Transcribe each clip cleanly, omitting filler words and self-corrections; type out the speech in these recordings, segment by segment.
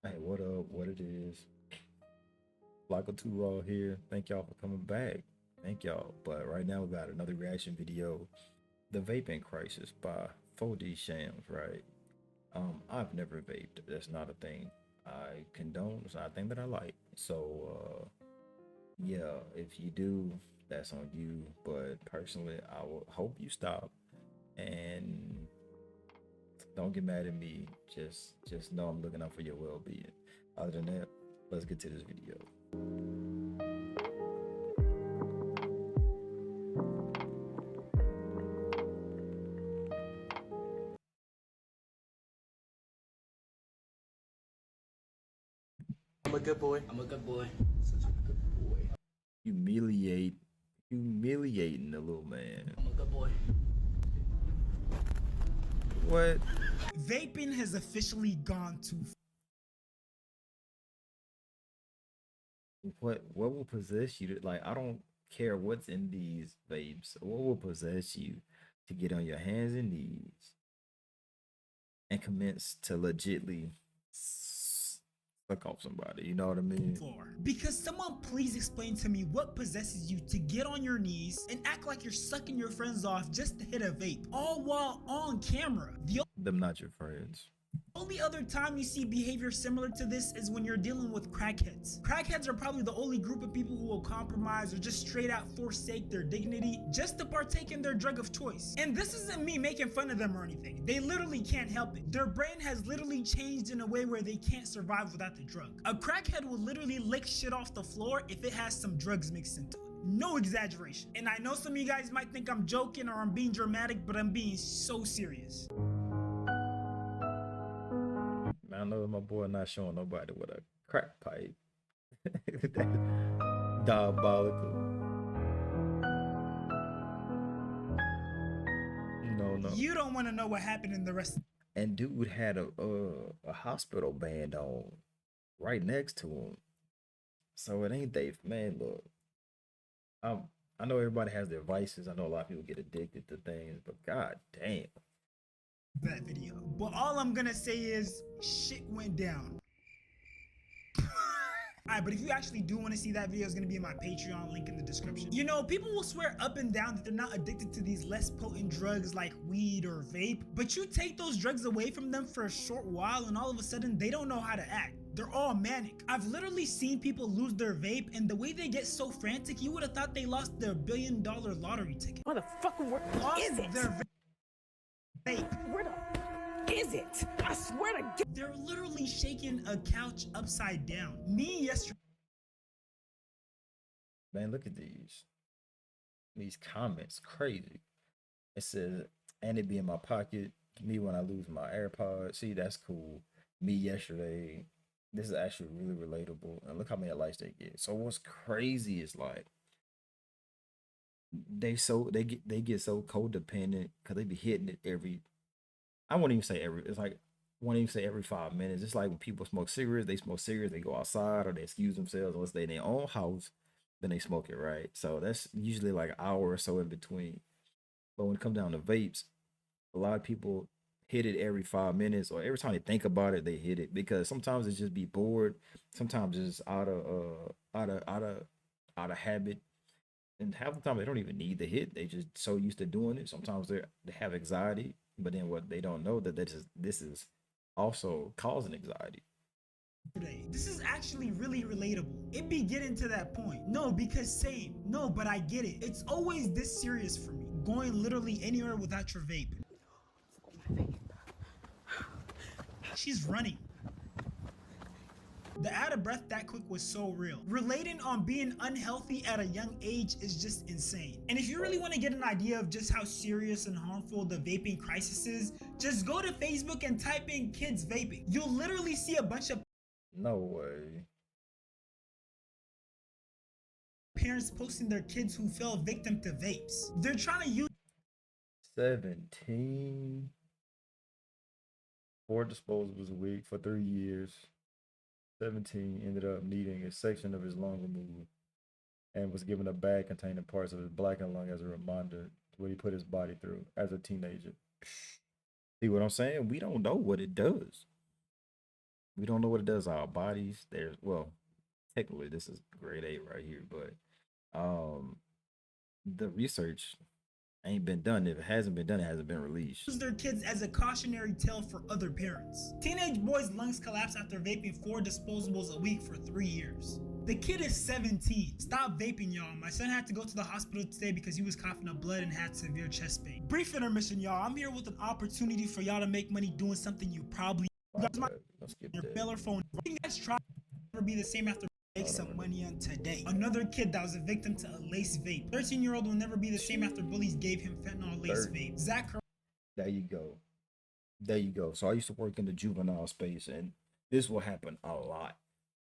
Hey, what up? What it is? Flocka 2 Raw here. Thank y'all for coming back. Thank y'all. But right now we got another reaction video. The Vaping Crisis by 4D Shams, right? I've never vaped. That's not a thing I condone. It's not a thing that I like. So yeah, if you do, that's on you. But personally, I will hope you stop and don't get mad at me. Just know I'm looking out for your well-being. Other than that, let's get to this video. I'm a good boy. I'm a good boy. Such a good boy. Humiliating the little man. I'm a good boy. What? Vaping has officially gone too far. What will possess you to, like, I don't care what's in these vapes. What will possess you to get on your hands and knees and commence to legitly suck off somebody? You know what I mean? Because someone please explain to me what possesses you to get on your knees and act like you're sucking your friends off just to hit a vape, all while on camera. The Them not your friends. only other time you see behavior similar to this is when you're dealing with crackheads. Crackheads are probably the only group of people who will compromise or just straight out forsake their dignity just to partake in their drug of choice. And this isn't me making fun of them or anything. They literally can't help it. Their brain has literally changed in a way where they can't survive without the drug. A crackhead will literally lick shit off the floor if it has some drugs mixed into it. No exaggeration. And I know some of you guys might think I'm joking or I'm being dramatic, but I'm being so serious. Man, I know my boy not showing nobody with a crack pipe. Diabolical. No. You don't want to know what happened in the rest. And dude had a hospital band on right next to him. So it ain't they, man. Look, I know everybody has their vices. I know a lot of people get addicted to things, but god damn. That video. But all I'm gonna say is shit went down. Alright, but if you actually do want to see that video, it's gonna be in my Patreon, link in the description. You know, people will swear up and down that they're not addicted to these less potent drugs like weed or vape, but you take those drugs away from them for a short while and all of a sudden they don't know how to act. They're all manic. I've literally seen people lose their vape, and the way they get so frantic, you would have thought they lost their $1 billion lottery ticket. Motherfucker, where is it? Their vape. Where the is it? I swear to God. They're literally shaking a couch upside down. Me yesterday. Man, look at these comments. Crazy. It says, and it be in my pocket. Me when I lose my AirPods. See, that's cool. Me yesterday. This is actually really relatable. And look how many likes they get. So what's crazy is like they get so codependent because they be hitting it every, I won't even say every, it's like, I won't even say every 5 minutes. It's like when people smoke cigarettes, they go outside or they excuse themselves unless they in their own house, then they smoke it, right? So that's usually like an hour or so in between. But when it comes down to vapes, a lot of people hit it every 5 minutes or every time they think about it, they hit it because sometimes it's just be bored. Sometimes it's out of habit. And half the time they don't even need the hit. They just so used to doing it. Sometimes they have anxiety, but then what they don't know that this is also causing anxiety. This is actually really relatable. It be getting to that point. No, because same. No, but I get it. It's always this serious for me. Going literally anywhere without your vape. She's running. The out of breath that quick was so real. Relating on being unhealthy at a young age is just insane. And if you really want to get an idea of just how serious and harmful the vaping crisis is, just go to Facebook and type in kids vaping. You'll literally see a bunch of No way. parents posting their kids who fell victim to vapes. They're trying to use 17. 4 disposables a week for 3 years. 17 ended up needing a section of his lung removed and was given a bag containing parts of his blackened lung as a reminder to what he put his body through as a teenager. See what I'm saying? We don't know what it does. We don't know what it does to our bodies. There's well, technically this is grade 8 right here, but um the research ain't been done. If it hasn't been done, it hasn't been released. Use their kids as a cautionary tale for other parents. Teenage boy's lungs collapse after vaping 4 disposables a week for 3 years. The kid is 17. Stop vaping, y'all. My son had to go to the hospital today because he was coughing up blood and had severe chest pain. Brief intermission, y'all. I'm here with an opportunity for y'all to make money doing something you probably Let's skip your that. cellular phone. You guys try to never be the same after make some money on today. Another kid that was a victim to a lace vape. 13-year-old will never be the same after bullies gave him fentanyl lace vape. Zach. There you go. There you go. So I used to work in the juvenile space, and this will happen a lot.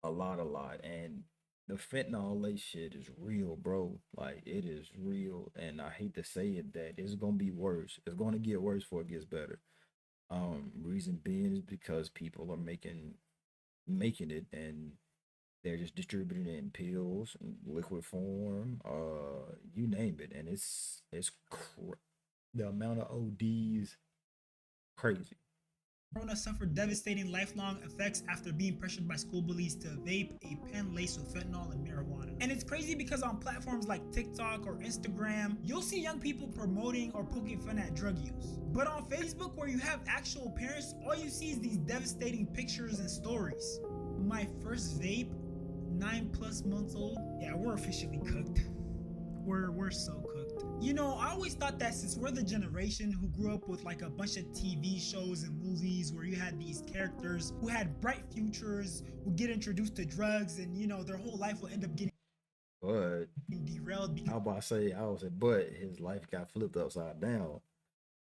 A lot. And the fentanyl lace shit is real, bro. Like, it is real. And I hate to say it, that it's gonna be worse. It's gonna get worse before it gets better. Reason being is because people are making it, and they're just distributing it in pills, liquid form, you name it. And the amount of ODs crazy. Corona suffered devastating lifelong effects after being pressured by school bullies to vape a pen laced with fentanyl and marijuana. And it's crazy because on platforms like TikTok or Instagram, you'll see young people promoting or poking fun at drug use. But on Facebook, where you have actual parents, all you see is these devastating pictures and stories. My first vape, 9+ months old. Yeah, we're officially cooked. We're so cooked. You know, I always thought that since we're the generation who grew up with like a bunch of TV shows and movies where you had these characters who had bright futures, who get introduced to drugs, and you know, their whole life will end up getting But derailed because I would say, but his life got flipped upside down.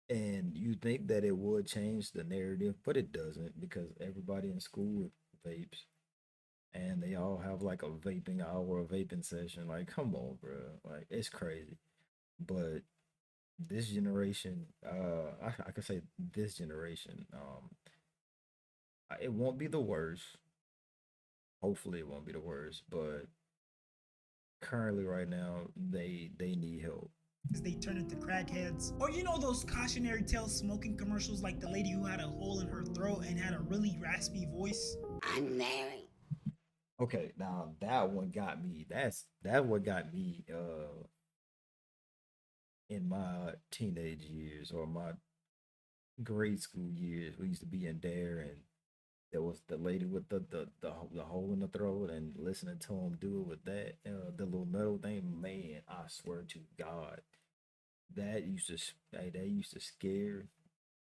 And you think that it would change the narrative, but it doesn't, because everybody in school vapes, and they all have like a vaping hour, a vaping session. Like, come on, bro. Like, it's crazy. But this generation, I could say this generation, it won't be the worst. Hopefully, it won't be the worst. But currently, right now, they need help. they turn into crackheads. Or you know those cautionary tale smoking commercials like the lady who had a hole in her throat and had a really raspy voice? I'm married. Okay, now that one got me. That what got me in my teenage years, or my grade school years. We used to be in there, and there was the lady with the hole in the throat, and listening to him do it with that the little metal thing. Man, I swear to God, that used to scare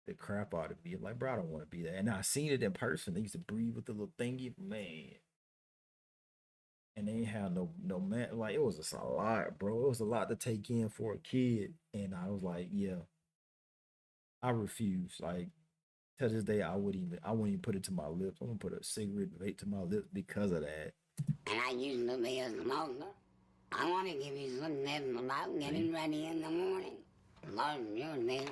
the crap out of me. Like, bro, I don't want to be there. And I seen it in person. They used to breathe with the little thingy, man. And they ain't have no man. Like, it was just a lot, bro. It was a lot to take in for a kid. And I was like, yeah, I refuse. Like, to this day, I wouldn't even put it to my lips. I'm gonna put a cigarette vape to my lips because of that. And I used to be a smoker. I want to give you some tips about getting ready in the morning. Learn your name.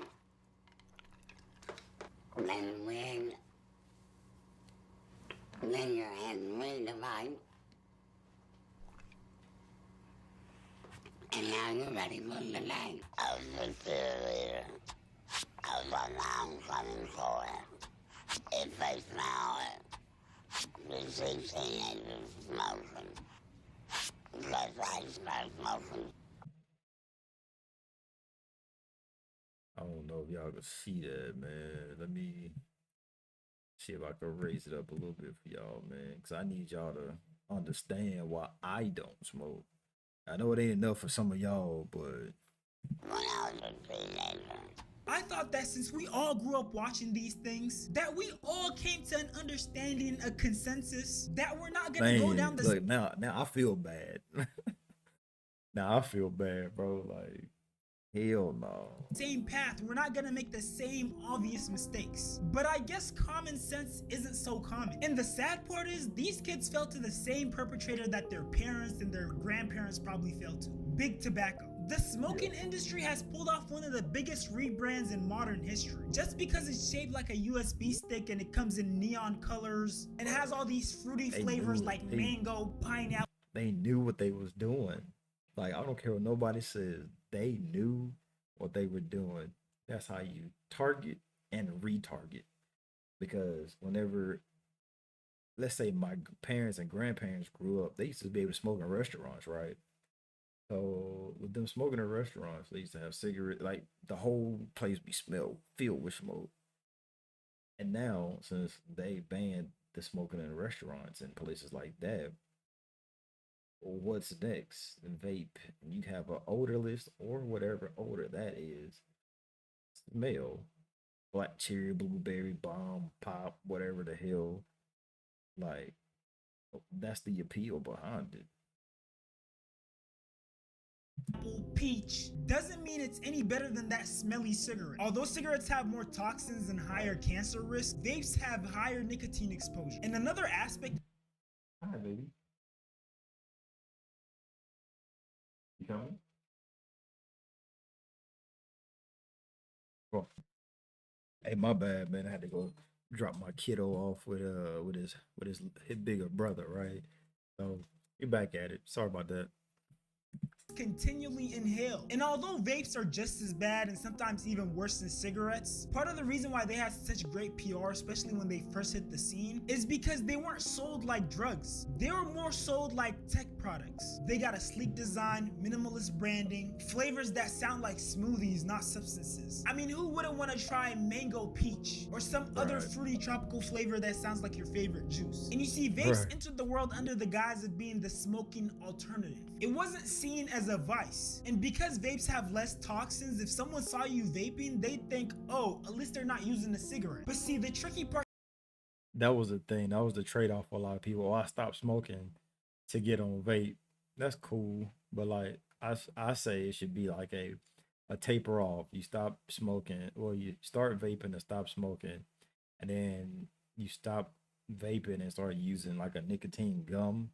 Then your head redefined. And now you're ready for the day. I was a cheerleader. I was on the homecoming court. It faced now the 16 teenagers smoking. Because I started smoking. I don't know if y'all can see that, man. Let me see if I can raise it up a little bit for y'all, man. Because I need y'all to understand why I don't smoke. I know it ain't enough for some of y'all, but When I was a teenager. I thought that since we all grew up watching these things, that we all came to an understanding, a consensus, that we're not gonna go down man, the look, now I feel bad. Now I feel bad, bro. Like, hell no. same path. We're not gonna make the same obvious mistakes. But I guess common sense isn't so common. And the sad part is, these kids fell to the same perpetrator that their parents and their grandparents probably fell to. Big tobacco. The smoking industry has pulled off one of the biggest rebrands in modern history. Just because it's shaped like a USB stick and it comes in neon colors and has all these fruity flavors like mango, pineapple. They knew what they was doing. Like, I don't care what nobody says. They knew what they were doing. That's how you target and retarget. Because whenever let's say my parents and grandparents grew up, they used to be able to smoke in restaurants, right? So with them smoking in restaurants, they used to have cigarette, like the whole place be smelled filled with smoke. And now, since they banned the smoking in restaurants and places like that, what's next? Vape. You have an odor list or whatever odor that is. Smell. Black cherry, blueberry, bomb, pop, whatever the hell. Like, that's the appeal behind it. Apple, peach doesn't mean it's any better than that smelly cigarette. Although cigarettes have more toxins and higher cancer risk, vapes have higher nicotine exposure. And another aspect. Hi, baby. You coming? Cool. Hey, my bad, man. I had to go drop my kiddo off with his bigger brother, right? So you're back at it. Sorry about that. Continually inhale. And although vapes are just as bad and sometimes even worse than cigarettes, part of the reason why they had such great PR, especially when they first hit the scene, is because they weren't sold like drugs. They were more sold like tech products. They got a sleek design, minimalist branding, flavors that sound like smoothies, not substances. I mean, who wouldn't want to try mango peach or some other fruity tropical flavor that sounds like your favorite juice? And you see, vapes entered the world under the guise of being the smoking alternative. It wasn't seen as a vice. And because vapes have less toxins, if someone saw you vaping, they'd think, oh, at least they're not using a cigarette. But see, the tricky part. That was the thing. That was the trade off for a lot of people. Oh, I stopped smoking to get on vape. That's cool. But like I say it should be like a taper off. You stop smoking, or you start vaping and stop smoking, and then you stop vaping and start using like a nicotine gum,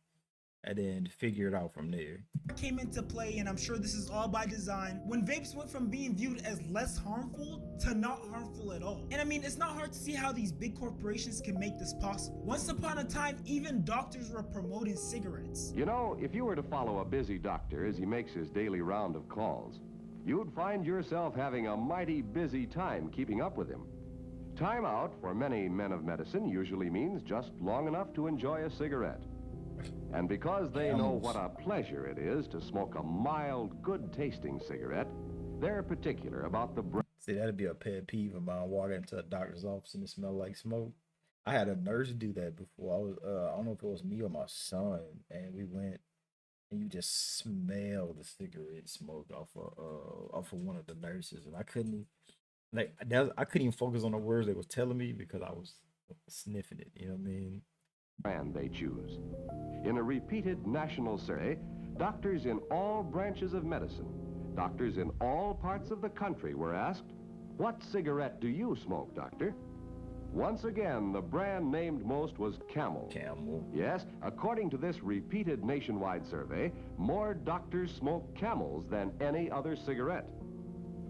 and then figure it out from there. Came into play, and I'm sure this is all by design, when vapes went from being viewed as less harmful to not harmful at all. And I mean, it's not hard to see how these big corporations can make this possible. Once upon a time, even doctors were promoting cigarettes. You know, if you were to follow a busy doctor as he makes his daily round of calls, you'd find yourself having a mighty busy time keeping up with him. Time out for many men of medicine usually means just long enough to enjoy a cigarette. And because they know what a pleasure it is to smoke a mild, good-tasting cigarette, they're particular about the breath. See, that'd be a pet peeve of mine, walking into a doctor's office and it smell like smoke. I had a nurse do that before. I don't know if it was me or my son, and we went and you just smell the cigarette smoke off of one of the nurses, and I couldn't I couldn't even focus on the words they was telling me because I was sniffing it. You know what I mean? Brand they choose. In a repeated national survey, doctors in all branches of medicine, doctors in all parts of the country were asked, "What cigarette do you smoke, doctor?" Once again, the brand named most was Camel. Camel. Yes, according to this repeated nationwide survey, more doctors smoke Camels than any other cigarette.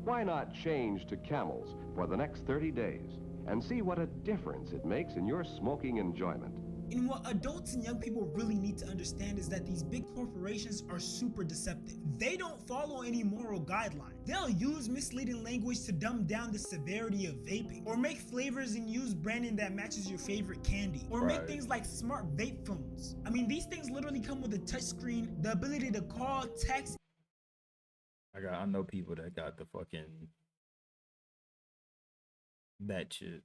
Why not change to Camels for the next 30 days and see what a difference it makes in your smoking enjoyment? And what adults and young people really need to understand is that these big corporations are super deceptive. They don't follow any moral guideline. They'll use misleading language to dumb down the severity of vaping, or make flavors and use branding that matches your favorite candy, or make things like smart vape phones. I mean, these things literally come with a touchscreen, the ability to call, text. I know people that got the fucking that shit.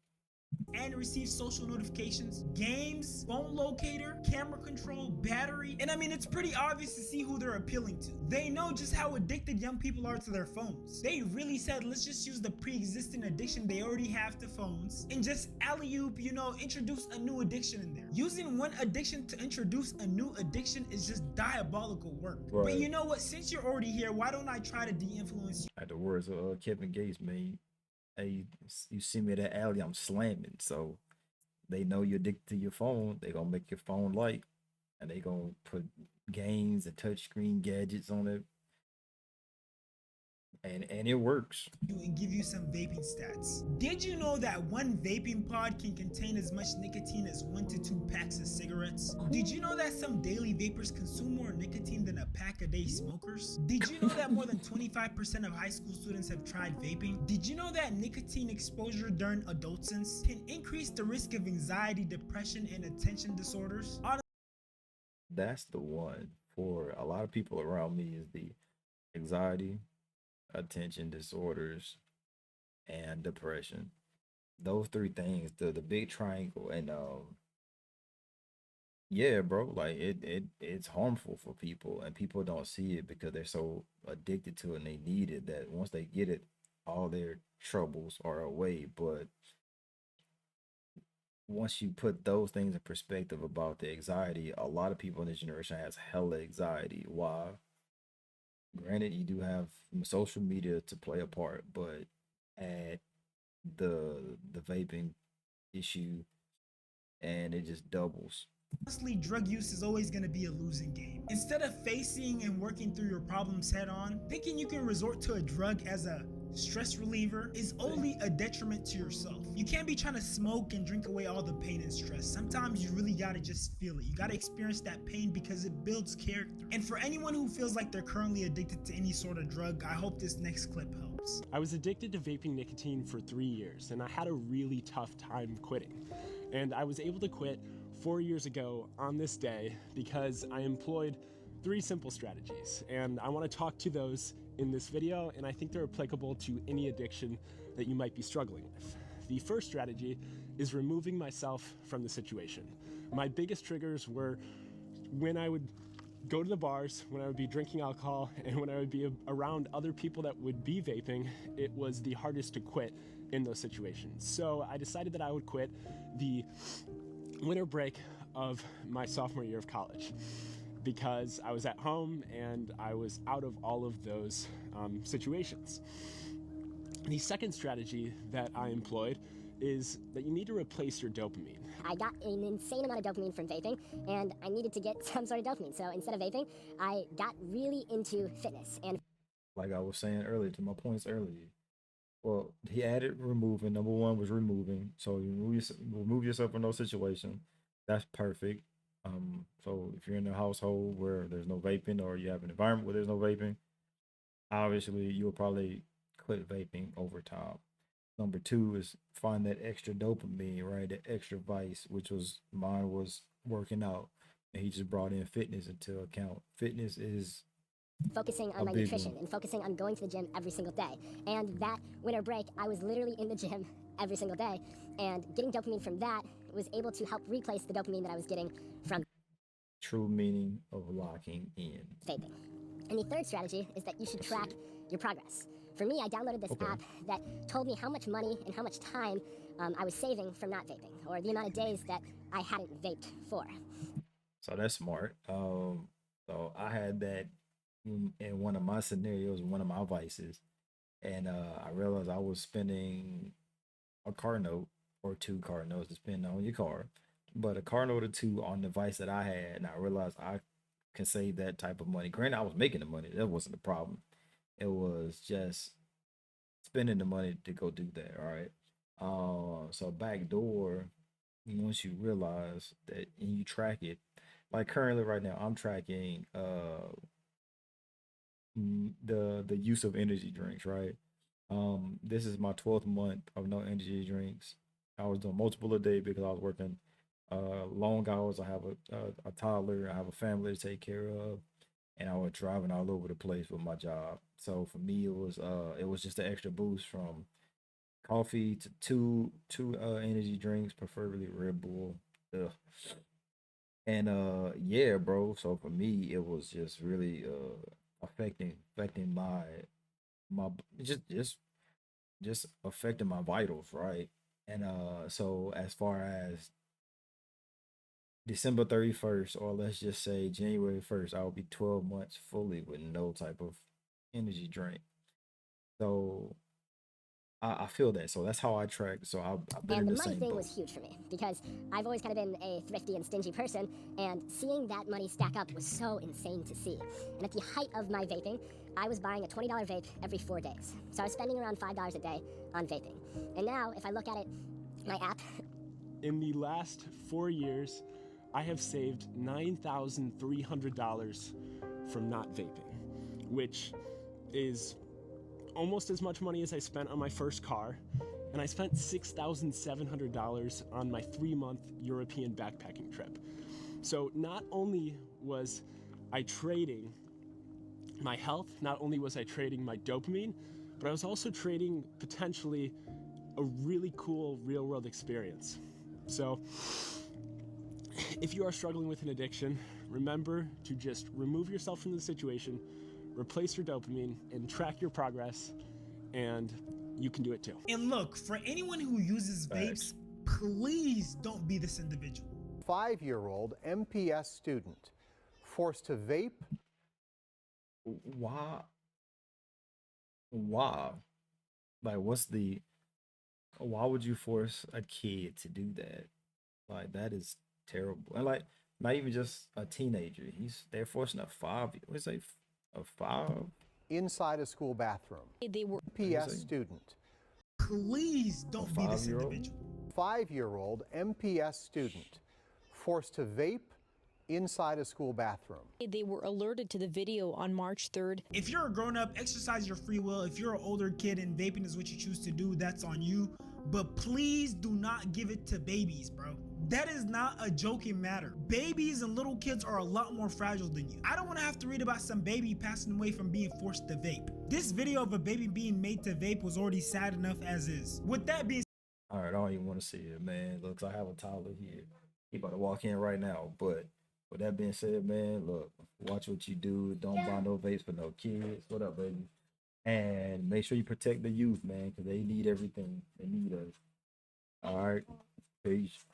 And receive social notifications, games, phone locator, camera control, battery. And I mean, it's pretty obvious to see who they're appealing to. They know just how addicted young people are to their phones. They really said, let's just use the pre-existing addiction they already have to phones and just alley-oop, introduce a new addiction in there. Using one addiction to introduce a new addiction is just diabolical work. Right. But you know what? Since you're already here, why don't I try to de-influence you? Like the words of Kevin Gates made. Hey, you see me at that alley, I'm slamming. So they know you're addicted to your phone. They gonna make your phone light, and they gonna put games and touchscreen gadgets on it. and it works. and give you some vaping stats. Did you know that one vaping pod can contain as much nicotine as 1 to 2 packs of cigarettes? Did you know that some daily vapers consume more nicotine than a pack a day smokers? Did you know that more than 25% of high school students have tried vaping? Did you know that nicotine exposure during adolescence can increase the risk of anxiety, depression, and attention disorders? That's the one for a lot of people around me is the anxiety, attention disorders, and depression. Those three things, the big triangle, and yeah, bro, like it's harmful for people, and people don't see it because they're so addicted to it and they need it that once they get it, all their troubles are away. But once you put those things in perspective about the anxiety, a lot of people in this generation has hella anxiety. Why? Granted, you do have social media to play a part, but add the vaping issue, and it just doubles. Honestly, drug use is always going to be a losing game. Instead of facing and working through your problems head on, thinking you can resort to a drug as a stress reliever is only a detriment to yourself. You can't be trying to smoke and drink away all the pain and stress. Sometimes you really gotta just feel it. You gotta experience that pain because it builds character. And for anyone who feels like they're currently addicted to any sort of drug, I hope this next clip helps. I was addicted to vaping nicotine for 3 years, and I had a really tough time quitting. And I was able to quit 4 years ago on this day because I employed 3 simple strategies, and I want to talk to those in this video, and I think they're applicable to any addiction that you might be struggling with. The first strategy is removing myself from the situation. My biggest triggers were when I would go to the bars, when I would be drinking alcohol, and when I would be around other people that would be vaping. It was the hardest to quit in those situations. So I decided that I would quit the winter break of my sophomore year of college, because I was at home and I was out of all of those situations. The second strategy that I employed is that you need to replace your dopamine. I got an insane amount of dopamine from vaping, and I needed to get some sort of dopamine. So instead of vaping, I got really into fitness. And Like I was saying earlier, to my points earlier, well, he added removing. Number one was removing. So you remove yourself from those situations. That's perfect. So if you're in a household where there's no vaping, or you have an environment where there's no vaping, obviously you'll probably quit vaping over time. Number two is find that extra dopamine, right? That extra vice, which was mine was working out. And he just brought in fitness into account. Fitness is focusing a on my big nutrition one. and focusing on going to the gym every single day. And that winter break, I was literally in the gym every single day, and getting dopamine from that was able to help replace the dopamine that I was getting from True meaning of locking in. vaping. And the third strategy is that you should track your progress. For me, I downloaded this Okay. app that told me how much money and how much time I was saving from not vaping, or the amount of days that I hadn't vaped for. So that's smart. So I had that in one of my scenarios, one of my vices, and I realized I was spending a car note or 2 car notes, depending on your car, but a car note or 2 on the vice that I had, and I realized I can save that type of money. Granted, I was making the money; that wasn't the problem. It was just spending the money to go do that. All right. So backdoor, once you realize that and you track it, like currently right now, I'm tracking the use of energy drinks, right? This is my 12th month of no energy drinks. I was doing multiple a day because I was working long hours. I have a toddler, I have a family to take care of, and I was driving all over the place with my job. So for me, it was just an extra boost from coffee to two energy drinks, preferably Red Bull. Ugh. And yeah, bro. So for me, it was just really affecting my just affecting my vitals, right? And so as far as December 31st, or let's just say January 1st, I'll be 12 months fully with no type of energy drink. So I feel that. So that's how I track. So I've been And in the the money same thing boat. was huge for me because I've always kind of been a thrifty and stingy person, and seeing that money stack up was so insane to see. And at the height of my vaping, I was buying a $20 vape every 4 days. So I was spending around $5 a day on vaping. And now, if I look at it, my app. In the last 4 years, I have saved $9,300 from not vaping, which is almost as much money as I spent on my first car, and I spent $6,700 on my 3-month European backpacking trip. So not only was I trading my health, not only was I trading my dopamine, but I was also trading potentially a really cool real-world experience. So if you are struggling with an addiction, remember to just remove yourself from the situation, replace your dopamine, and track your progress, and you can do it too. And look, for anyone who uses vapes, please don't be this individual. 5-year-old MPS student forced to vape. Why? Like, why would you force a kid to do that? Like, that is terrible. And like, not even just a teenager. They're forcing a 5 Inside a school bathroom. They were MPS student. Please don't be this individual. 5-year-old MPS student forced to vape inside a school bathroom. They were alerted to the video on March 3rd. If you're a grown-up, exercise your free will. If you're an older kid and vaping is what you choose to do, that's on you. But please do not give it to babies, bro. That is not a joking matter. Babies and little kids are a lot more fragile than you. I don't want to have to read about some baby passing away from being forced to vape. This video of a baby being made to vape was already sad enough as is. With that being All right, I don't even want to see it, man. Look, I have a toddler here. He about to walk in right now. But with that being said, man, look, watch what you do. Don't buy no vapes for no kids. What up, baby? And make sure you protect the youth, man, because they need everything. They need us. All right, peace.